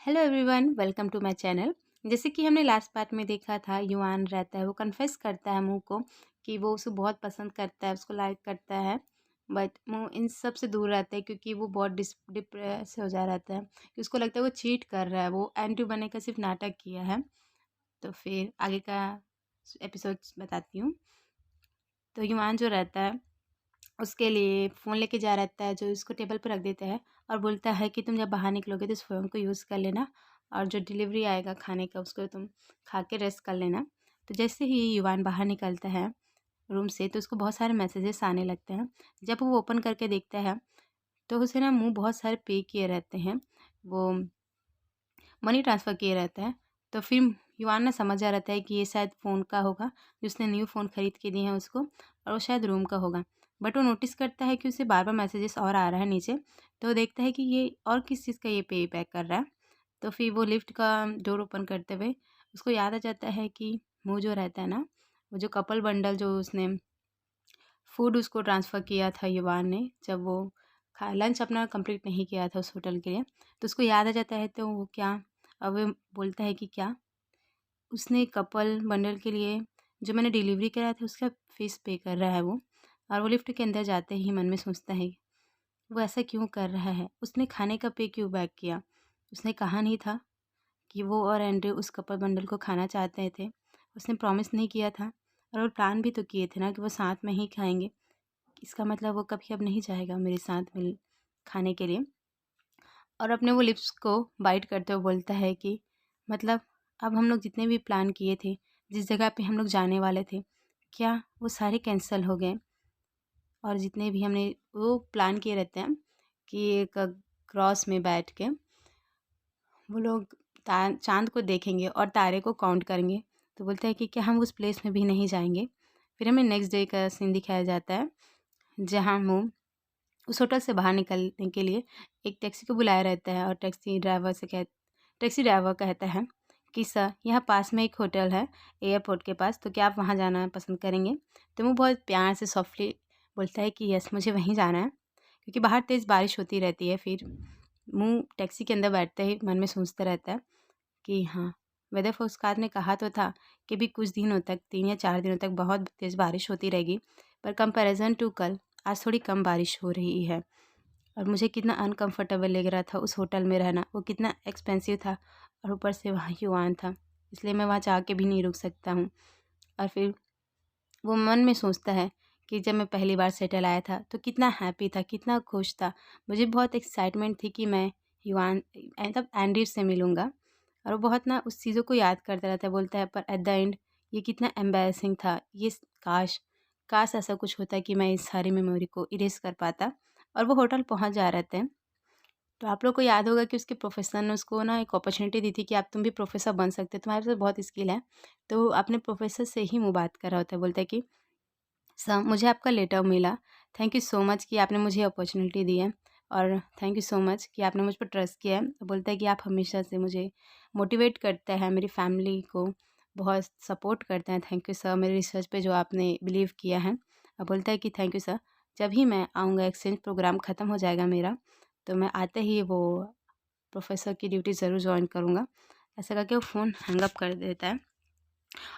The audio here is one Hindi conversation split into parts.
Hello everyone, welcome to my channel. जैसे कि हमने लास्ट पार्ट में देखा था, युआन रहता है, वो कन्फेस करता है मू को कि वो उसे बहुत पसंद करता है, उसको लाइक करता है। बट मू इन सब से दूर रहता है क्योंकि वो बहुत डिप्रेस हो जा रहता है कि उसको लगता है वो चीट कर रहा है, वो एंटी बनने का सिर्फ नाटक किया है। तो फिर आगे का एपिसोड बताती हूँ। तो युआन जो रहता है उसके लिए फ़ोन लेके जा रहता है, जो उसको टेबल पर रख देता है और बोलता है कि तुम जब बाहर निकलोगे तो इस फ़ोन को यूज़ कर लेना और जो डिलीवरी आएगा खाने का उसको तुम खा के रेस्ट कर लेना। तो जैसे ही युवान बाहर निकलता है रूम से तो उसको बहुत सारे मैसेजेस आने लगते हैं। जब वो ओपन करके देखता है तो उसे ना मुँह बहुत सारे पे किए रहते हैं, वो मनी ट्रांसफ़र किए रहते हैं। तो फिर युवान ना समझ आ रहता है कि ये शायद फ़ोन का होगा, जो उसने न्यू फ़ोन खरीद के दिए हैं उसको, और वो शायद रूम का होगा। बट वो नोटिस करता है कि उसे बार-बार मैसेजेस और आ रहा है नीचे, तो वो देखता है कि ये और किस चीज़ का ये पे बैक कर रहा है। तो फिर वो लिफ्ट का डोर ओपन करते हुए उसको याद आ जाता है कि वो जो रहता है ना, वो जो कपल बंडल जो उसने फूड उसको ट्रांसफ़र किया था युवान ने, जब वो खा लंच अपना कंप्लीट नहीं किया था उस होटल के लिए, तो उसको याद आ जाता है। तो वो क्या, अब वो बोलता है कि क्या उसने कपल बंडल के लिए जो मैंने डिलीवरी कराया था उसका फ़ीस पे कर रहा है वो। और वो लिफ्ट के अंदर जाते ही मन में सोचता है वो ऐसा क्यों कर रहा है, उसने खाने का पे क्यों बैक किया। उसने कहा नहीं था कि वो और एंड्रयू उस कपल बंडल को खाना चाहते थे, उसने प्रॉमिस नहीं किया था। और वो प्लान भी तो किए थे ना कि वो साथ में ही खाएंगे। इसका मतलब वो कभी अब नहीं चाहेगा मेरे साथ मिल खाने के लिए। और अपने वो लिप्स को बाइट करते हुए बोलता है कि मतलब अब हम लोग जितने भी प्लान किए थे, जिस जगह पे हम लोग जाने वाले थे, क्या वो सारे कैंसिल हो गए। और जितने भी हमने वो प्लान किए रहते हैं कि एक क्रॉस में बैठ के वो लोग चांद को देखेंगे और तारे को काउंट करेंगे। तो बोलता है कि क्या हम उस प्लेस में भी नहीं जाएंगे। फिर हमें नेक्स्ट डे का सीन दिखाया जाता है, जहाँ वो उस होटल से बाहर निकलने के लिए एक टैक्सी को बुलाया रहता है और टैक्सी ड्राइवर कहता है कि सर, यहाँ पास में एक होटल है एयरपोर्ट के पास, तो क्या आप वहाँ जाना पसंद करेंगे। तो वो बहुत प्यार से सॉफ्टली बोलता है कि यस, मुझे वहीं जाना है, क्योंकि बाहर तेज़ बारिश होती रहती है। फिर मुँह टैक्सी के अंदर बैठते ही मन में सोचता रहता है कि हाँ, वेदर फोरकास्ट ने कहा तो था कि भी कुछ दिनों तक 3 या 4 दिनों तक बहुत तेज़ बारिश होती रहेगी, पर कंपैरिजन टू कल आज थोड़ी कम बारिश हो रही है। और मुझे कितना अनकंफर्टेबल लग रहा था उस होटल में रहना, वो कितना एक्सपेंसिव था और ऊपर से वहाँ युआन था, इसलिए मैं वहाँ चाह के भी नहीं रुक सकता हूँ। और फिर वो मन में सोचता है कि जब मैं पहली बार सेटल आया था तो कितना हैप्पी था, कितना खुश था। मुझे बहुत एक्साइटमेंट थी कि मैं युआन मतलब एंड्रयू से मिलूँगा। और वो बहुत ना उस चीज़ों को याद करता रहता है, बोलता है पर एट द एंड ये कितना एम्बैरेसिंग था। काश काश ऐसा कुछ होता कि मैं इस सारी मेमोरी को इरेज़ कर पाता। और वो होटल पहुँच जा रहे थे, तो आप लोग को याद होगा कि उसके प्रोफ़ेसर ने उसको ना एक अपॉर्च्युनिटी दी थी कि आप तुम भी प्रोफ़ेसर बन सकते हो, तुम्हारे पास बहुत स्किल है। तो अपने प्रोफ़ेसर से ही मुँह बात कर रहा होता है, बोलता है कि सर, मुझे आपका लेटर मिला। थैंक यू सो मच कि आपने मुझे अपॉर्च्युनिटी दी है और थैंक यू सो मच कि आपने मुझ पर ट्रस्ट किया है। तो बोलता है कि आप हमेशा से मुझे मोटिवेट करते हैं, मेरी फैमिली को बहुत सपोर्ट करते हैं। थैंक यू सर, मेरे रिसर्च पे जो आपने बिलीव किया है। और बोलता है कि थैंक यू सर, जब ही मैं आऊँगा एक्सचेंज प्रोग्राम ख़त्म हो जाएगा मेरा, तो मैं आते ही वो प्रोफ़ेसर की ड्यूटी ज़रूर जॉइन करूँगा। ऐसा करके वो फ़ोन हैंग अप कर देता है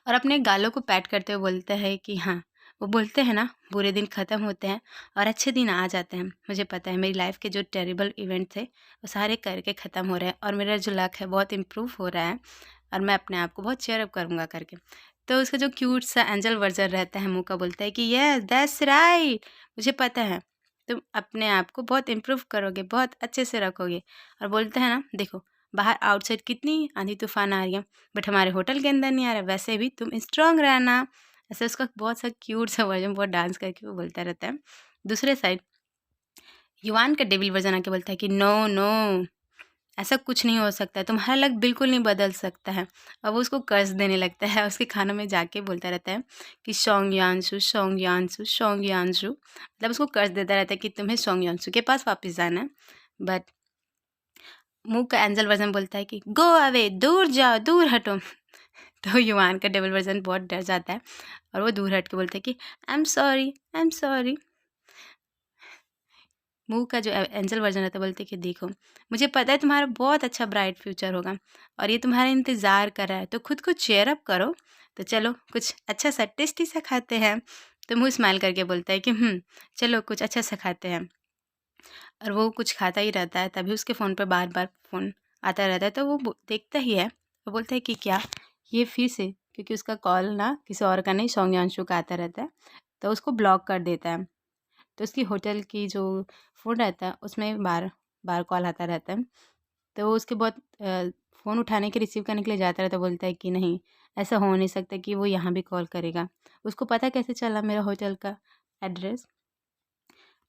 और अपने गालों को पैट करते हुए बोलता है कि हाँ, वो बोलते हैं ना, बुरे दिन ख़त्म होते हैं और अच्छे दिन आ जाते हैं। मुझे पता है मेरी लाइफ़ के जो टेरिबल इवेंट थे वो सारे करके ख़त्म हो रहे हैं और मेरा जो लक है बहुत इम्प्रूव हो रहा है और मैं अपने आप को बहुत चीयर अप करूँगा करके। तो उसका जो क्यूट सा एंजल वर्जन रहता है मुँह का, बोलता है कि यस दैट्स राइट, मुझे पता है तुम अपने आप को बहुत इम्प्रूव करोगे, बहुत अच्छे से रखोगे। और बोलते हैं ना, देखो बाहर आउटसाइड कितनी आंधी तूफ़ान आ रही है, बट हमारे होटल के अंदर नहीं आ रहा, वैसे भी तुम स्ट्रांग रहना। ऐसे उसका बहुत सा क्यूट सा वर्जन बहुत डांस करके वो बोलता रहता है। दूसरे साइड युवान का डेविल वर्जन आके बोलता है कि नो नो, ऐसा कुछ नहीं हो सकता है, तुम्हारा लक बिल्कुल नहीं बदल सकता है। और वो उसको कर्ज देने लगता है, उसके खानों में जाके बोलता रहता है कि सोंग यानसु सोंग यानसु सोंग यानसु, मतलब उसको कर्ज देता रहता है कि तुम्हें सोंग यानसु के पास वापस जाना है। बट मुंह का एंजल वर्जन बोलता है कि गो अवे, दूर जाओ, दूर हटो। तो युवान का डेविल वर्जन बहुत डर जाता है और वो दूर हट के बोलता है कि I am sorry, I am sorry. Move का जो एंजल वर्जन रहता है बोलते कि देखो, मुझे पता है तुम्हारा बहुत अच्छा ब्राइट फ्यूचर होगा और ये तुम्हारा इंतज़ार कर रहा है, तो खुद को चीयर अप करो। तो चलो कुछ अच्छा सा टेस्टी सा खाते हैं। तो मुँह स्माइल करके बोलता है कि चलो कुछ अच्छा सा खाते हैं। और वो कुछ खाता ही रहता है, तभी उसके फ़ोन पे बार-बार फ़ोन आता रहता है, तो वो देखता ही है। वो बोलता है कि क्या? ये फिर से? क्योंकि उसका कॉल ना किसी और का नहीं, सौम्यांशु का आता रहता है, तो उसको ब्लॉक कर देता है। तो उसकी होटल की जो फ़ोन रहता है उसमें बार बार कॉल आता रहता है। तो वो उसके बहुत फ़ोन उठाने के रिसीव करने के लिए जाता रहता है, बोलता है कि नहीं, ऐसा हो नहीं सकता कि वो यहाँ भी कॉल करेगा। उसको पता कैसे चला मेरा होटल का एड्रेस?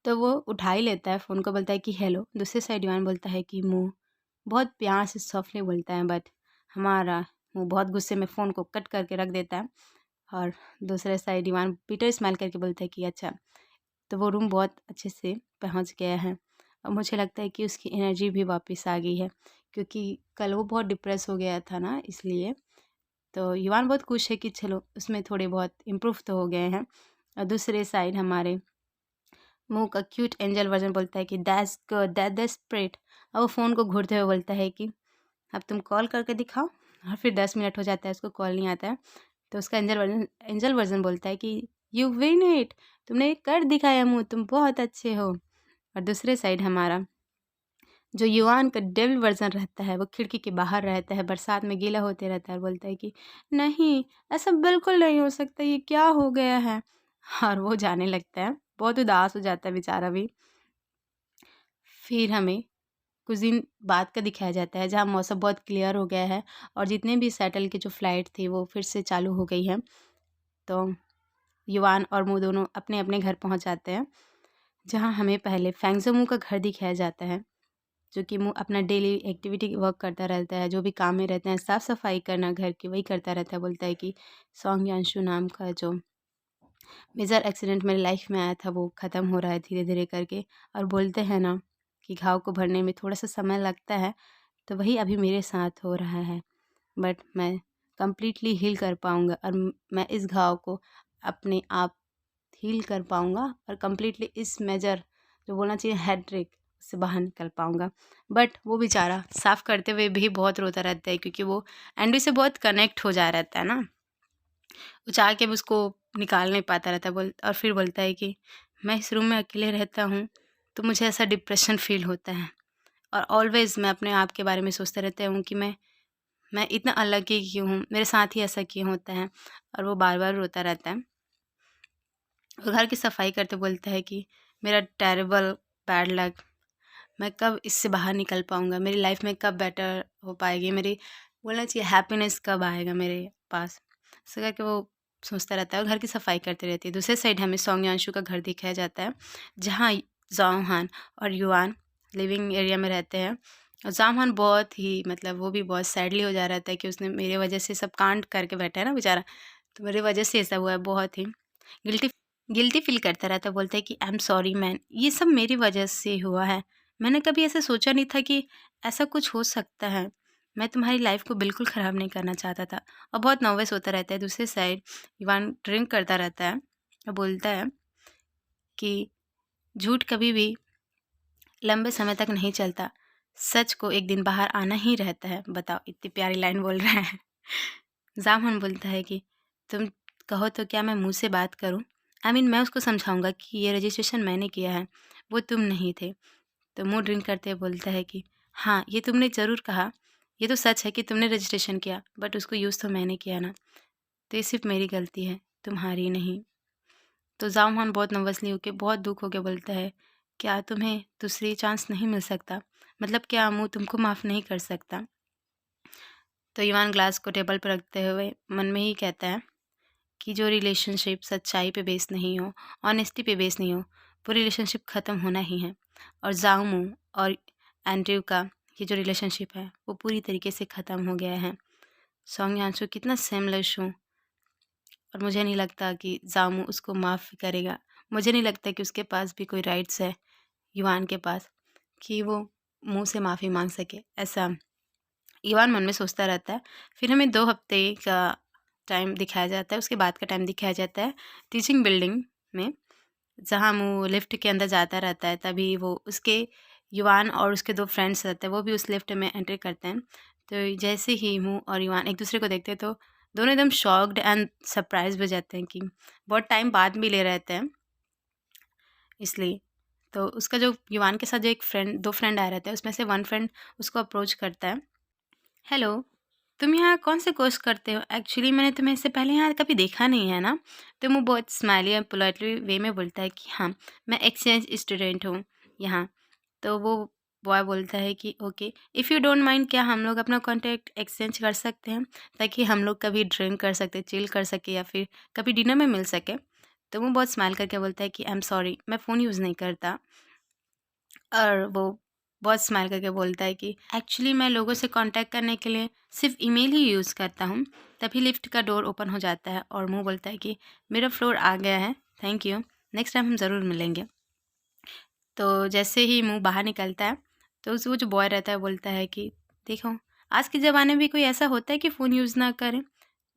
तो वो उठा ही लेता है फ़ोन को, बोलता है कि हेलो। दूसरे साइड ईवान बोलता है कि मुँह, बहुत प्यार से सॉफ्टली बोलता है, बट हमारा मुँह बहुत गुस्से में फ़ोन को कट करके रख देता है। और दूसरे साइड ईवान पीटर स्माइल करके बोलता है कि अच्छा। तो वो रूम बहुत अच्छे से पहुँच गया है और मुझे लगता है कि उसकी एनर्जी भी वापस आ गई है, क्योंकि कल वो बहुत डिप्रेस हो गया था ना, इसलिए। तो युवान बहुत खुश है कि चलो उसमें थोड़े बहुत इम्प्रूव तो हो गए हैं। और दूसरे साइड हमारे मुँह का क्यूट एंजल वर्जन बोलता है कि दैट्स गुड, दैट्स स्प्रिट। और वो फ़ोन को घूरते हुए बोलता है कि अब तुम कॉल करके दिखाओ। और फिर 10 मिनट हो जाता है, उसको कॉल नहीं आता है। तो उसका एंजल वर्जन बोलता है कि यू विन इट, तुमने ये कर दिखाया मुँह, तुम बहुत अच्छे हो। और दूसरे साइड हमारा जो युवान का डेविल वर्जन रहता है, वो खिड़की के बाहर रहता है, बरसात में गीला होते रहता है और बोलता है कि नहीं, ऐसा बिल्कुल नहीं हो सकता, ये क्या हो गया है। और वो जाने लगता है, बहुत उदास हो जाता है बेचारा भी। फिर हमें कुछ दिन बाद का दिखाया जाता है, जहाँ मौसम बहुत क्लियर हो गया है और जितने भी शटल की जो फ्लाइट थी वो फिर से चालू हो गई है। तो युवान और मुँह दोनों अपने अपने घर पहुँच जाते हैं, जहाँ हमें पहले फैंगजोमू का घर दिखाया जाता है, जो कि मुँह अपना डेली एक्टिविटी वर्क करता रहता है, जो भी काम में रहते हैं, साफ़ सफाई करना घर की, वही करता रहता है। बोलता है कि सॉन्ग यांशु नाम का जो मेजर एक्सीडेंट मेरी लाइफ में आया था वो ख़त्म हो रहा है धीरे धीरे करके। और बोलते हैं ना कि घाव को भरने में थोड़ा सा समय लगता है, तो वही अभी मेरे साथ हो रहा है। बट मैं कंप्लीटली हील कर पाऊँगा और मैं इस घाव को अपने आप हील कर पाऊँगा और कंप्लीटली इस मेजर जो बोलना चाहिए हैट्रिक से बाहर निकल पाऊँगा। बट वो बेचारा साफ़ करते हुए भी बहुत रोता रहता है, क्योंकि वो एंडी से बहुत कनेक्ट हो जा रहता है ना, वो चाह के भी उसको निकाल नहीं पाता रहता है। और फिर बोलता है कि मैं इस रूम में अकेले रहता हूँ तो मुझे ऐसा डिप्रेशन फ़ील होता है और ऑलवेज़ मैं अपने आप के बारे में सोचता रहता हूँ कि मैं इतना अलग ही क्यों हूँ, मेरे साथ ही ऐसा क्यों होता है। और वो बार-बार रोता रहता है। वो घर की सफाई करते बोलता है कि मेरा टेरिबल बैड लक, मैं कब इससे बाहर निकल पाऊँगा, मेरी लाइफ में कब बेटर हो पाएगी, मेरी बोलना चाहिए हैप्पीनेस कब आएगा मेरे पास। ऐसा करके वो सोचता रहता है और घर की सफाई करती रहती है। दूसरे साइड हमें सौम्यांशु का घर दिखाया जाता है, जहाँ ज़ाओहान और युआन लिविंग एरिया में रहते हैं। और ज़ाओहान बहुत ही मतलब वो भी बहुत सैडली हो जा रहा था कि उसने मेरे वजह से सब कांड करके बैठा है ना बेचारा, तो मेरे वजह से ऐसा हुआ है। बहुत ही गिल्टी गिल्टी फ़ील करता रहता है, बोलता है कि आई एम सॉरी मैन, ये सब मेरी वजह से हुआ है। मैंने कभी ऐसा सोचा नहीं था कि ऐसा कुछ हो सकता है। मैं तुम्हारी लाइफ़ को बिल्कुल ख़राब नहीं करना चाहता था। और बहुत नर्वस होता रहता है। दूसरे साइड इवान ड्रिंक करता रहता है और बोलता है कि झूठ कभी भी लंबे समय तक नहीं चलता। सच को एक दिन बाहर आना ही रहता है। बताओ, इतनी प्यारी लाइन बोल रहा है। जामन बोलता है कि तुम कहो तो क्या मैं मुँह से बात करूँ? मैं उसको समझाऊँगा कि ये रजिस्ट्रेशन मैंने किया है, वो तुम नहीं थे। तो मुँह ड्रिंक करते हुए बोलता है कि हाँ, ये तुमने ज़रूर कहा। ये तो सच है कि तुमने रजिस्ट्रेशन किया, बट उसको यूज़ तो मैंने किया ना। तो ये सिर्फ़ मेरी गलती है, तुम्हारी नहीं। तो जामवान बहुत नर्वसली होके, बहुत दुःख होके बोलता है, क्या तुम्हें दूसरी चांस नहीं मिल सकता? मतलब क्या मुँह तुमको माफ़ नहीं कर सकता? तो ईवान ग्लास को टेबल पर रखते हुए मन में ही कहता है कि जो रिलेशनशिप सच्चाई पे बेस नहीं हो, ऑनेस्टी पे बेस नहीं हो, वो रिलेशनशिप ख़त्म होना ही है। और जाओमू और एंड्रयू का ये जो रिलेशनशिप है वो पूरी तरीके से ख़त्म हो गया है। सॉन्ग यांशु कितना सेमलेस हूँ और मुझे नहीं लगता कि जामू उसको माफ़ करेगा। मुझे नहीं लगता कि उसके पास भी कोई राइट्स है युवान के पास कि वो मुँह से माफ़ी माँग सके, ऐसा युवान मन में सोचता रहता है। फिर हमें 2 हफ़्ते का टाइम दिखाया जाता है, उसके बाद का टाइम दिखाया जाता है टीचिंग बिल्डिंग में, जहाँ वो लिफ्ट के अंदर जाता रहता है, तभी वो उसके युवान और उसके 2 फ्रेंड्स रहते हैं, वो भी उस लिफ्ट में एंटर करते हैं। तो जैसे ही मूँ और युवान एक-दूसरे को देखते हैं, तो दोनों एकदम शॉक्ड एंड सरप्राइज़ हो जाते हैं कि बहुत टाइम बाद मिले रहते हैं, इसलिए। तो उसका जो युवान के साथ जो एक फ्रेंड 2 फ्रेंड आए रहते हैं, उसमें से 1 फ्रेंड उसको अप्रोच करता है। हेलो, तुम यहाँ कौन से कोर्स करते हो? एक्चुअली मैंने तुम्हें इससे पहले यहाँ कभी देखा नहीं है ना? तो वो बहुत स्माइली एंड पोलाइटली वे में बोलता है कि हाँ, मैं एक्सचेंज स्टूडेंट हूँ यहाँ। तो वो बॉय बोलता है कि okay, if you don't mind, क्या हम लोग अपना कॉन्टैक्ट एक्सचेंज कर सकते हैं? ताकि हम लोग कभी ड्रिंक कर सकें, चिल कर सकें या फिर कभी डिनर में मिल सकें। तो वो बहुत स्माइल करके बोलता है कि आई एम सॉरी, मैं फ़ोन यूज़ नहीं करता। और वो बहुत स्माइल करके बोलता है कि एक्चुअली मैं लोगों से कांटेक्ट करने के लिए सिर्फ ईमेल ही यूज़ करता हूँ। तभी लिफ्ट का डोर ओपन हो जाता है और मुँह बोलता है कि मेरा फ्लोर आ गया है, थैंक यू, नेक्स्ट टाइम हम ज़रूर मिलेंगे। तो जैसे ही मुँह बाहर निकलता है, तो उस वो जो बॉय रहता है बोलता है कि देखो, आज के ज़माने में कोई ऐसा होता है कि फ़ोन यूज़ ना करे?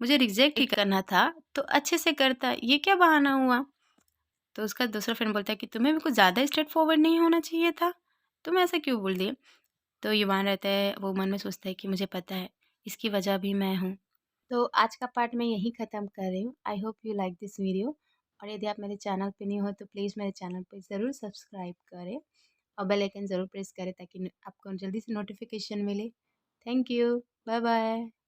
मुझे रिजेक्ट ही करना था तो अच्छे से करता, ये क्या बहाना हुआ? तो उसका दूसरा फ्रेंड बोलता है कि तुम्हें भी कुछ ज़्यादा स्ट्रेट फॉरवर्ड नहीं होना चाहिए था? तुम ऐसा क्यों बोल दिए? तो युवान रहता है, वो मन में सोचता है कि मुझे पता है, इसकी वजह भी मैं हूँ। तो आज का पार्ट मैं यहीं ख़त्म कर रही हूँ। I hope you like this video, और यदि आप मेरे चैनल पे न्यू हो तो प्लीज़ मेरे चैनल पे ज़रूर सब्सक्राइब करें और बेल आइकन ज़रूर प्रेस करें ताकि आपको जल्दी से नोटिफिकेशन मिले। Thank you. Bye bye.